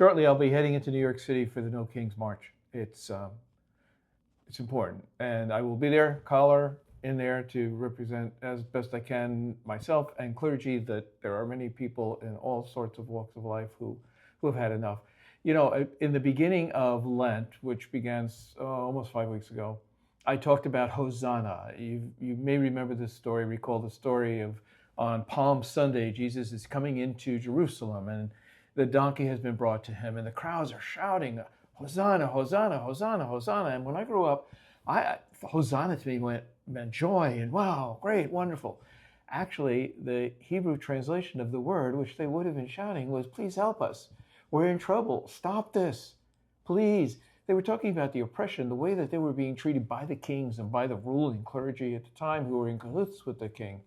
Shortly, I'll be heading into New York City for the No Kings March. It's important, and I will be there, collar in there, to represent as best I can myself and clergy. That there are many people in all sorts of walks of life who have had enough. You know, in the beginning of Lent, which began almost 5 weeks ago, I talked about Hosanna. You may remember this story, recall the story of on Palm Sunday, Jesus is coming into Jerusalem, and the donkey has been brought to him, and the crowds are shouting, Hosanna, Hosanna, Hosanna, Hosanna. And when I grew up, Hosanna to me meant joy and wow, great, wonderful. Actually, the Hebrew translation of the word, which they would have been shouting, was please help us. We're in trouble. Stop this. Please. They were talking about the oppression, the way that they were being treated by the kings and by the ruling clergy at the time who were in cahoots with the king.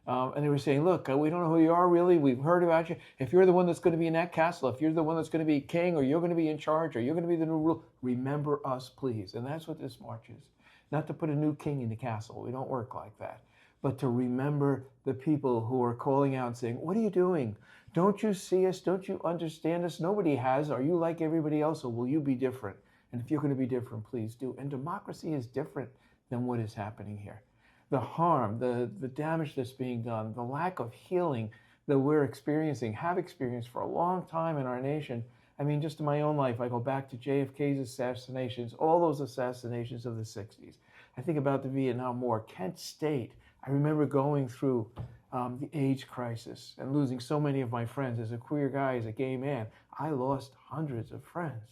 And they were saying, look, we don't know who you are really. We've heard about you. If you're the one that's going to be in that castle, if you're the one that's going to be king, or you're going to be in charge, or you're going to be the new ruler, remember us, please. And that's what this march is. Not to put a new king in the castle. We don't work like that. But to remember the people who are calling out and saying, what are you doing? Don't you see us? Don't you understand us? Nobody has. Are you like everybody else, or will you be different? And if you're going to be different, please do. And democracy is different than what is happening here. The harm, the damage that's being done, the lack of healing that we're experiencing, have experienced for a long time in our nation. I mean, just in my own life, I go back to JFK's assassinations, all those assassinations of the 60s. I think about the Vietnam War, Kent State. I remember going through the AIDS crisis and losing so many of my friends. As a queer guy, as a gay man, I lost hundreds of friends.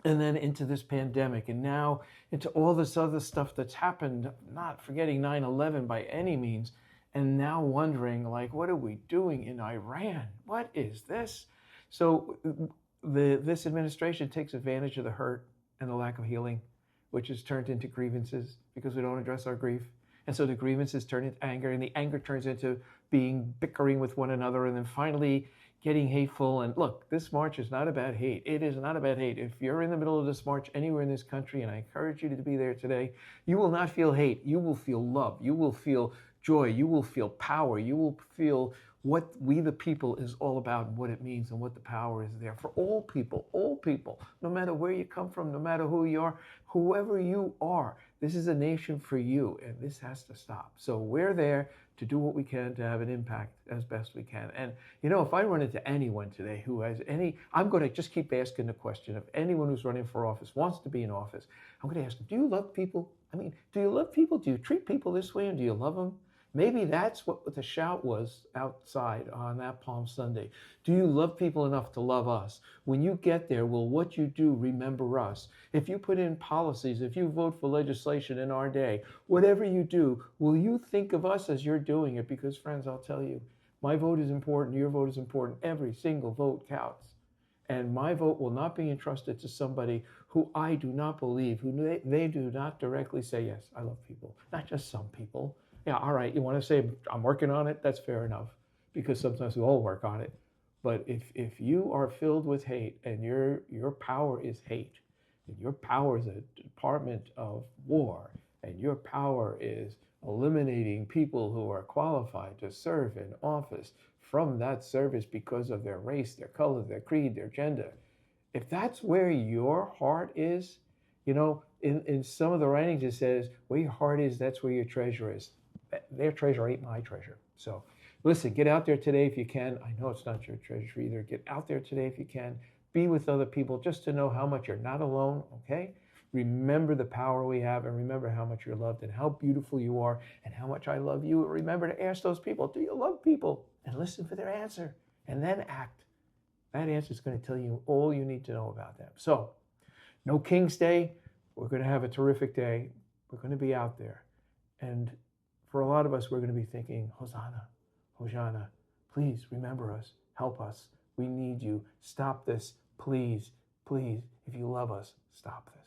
And then into this pandemic, and now into all this other stuff that's happened, not forgetting 9/11 by any means, and now wondering, like, what are we doing in Iran? What is this? So this administration takes advantage of the hurt and the lack of healing, which is turned into grievances because we don't address our grief. And so the grievances turn into anger, and the anger turns into bickering with one another, and then finally getting hateful. And look, this march is not about hate. It is not about hate. If you're in the middle of this march anywhere in this country, and I encourage you to be there today, you will not feel hate. You will feel love. You will feel joy. You will feel power. You will feel what we the people is all about, and what it means, and what the power is there for all people, no matter where you come from, no matter who you are, whoever you are. This is a nation for you, and this has to stop. So we're there to do what we can to have an impact as best we can. And you know, if I run into anyone today who has I'm going to just keep asking the question of anyone who's running for office, wants to be in office. I'm going to ask them, do you love people? I mean, do you love people? Do you treat people this way, and do you love them? Maybe that's what the shout was outside on that Palm Sunday. Do you love people enough to love us? When you get there, will what you do remember us? If you put in policies, if you vote for legislation in our day, whatever you do, will you think of us as you're doing it? Because friends, I'll tell you, my vote is important, your vote is important, every single vote counts. And my vote will not be entrusted to somebody who I do not believe, who they do not directly say, yes, I love people. Not just some people. Yeah, all right, you want to say I'm working on it? That's fair enough, because sometimes we all work on it. But if you are filled with hate, and your power is hate, and your power is a department of war, and your power is eliminating people who are qualified to serve in office from that service because of their race, their color, their creed, their gender, if that's where your heart is, you know, in some of the writings it says, where your heart is, that's where your treasure is. Their treasure ain't my treasure. So listen, get out there today if you can. I know it's not your treasure either. Get out there today if you can. Be with other people just to know how much you're not alone, okay? Remember the power we have, and remember how much you're loved and how beautiful you are and how much I love you. Remember to ask those people, do you love people? And listen for their answer, and then act. That answer is going to tell you all you need to know about them. So, no King's Day. We're going to have a terrific day. We're going to be out there. And for a lot of us, we're going to be thinking, Hosanna, Hosanna, please remember us, help us. We need you. Stop this, please, please. If you love us, stop this.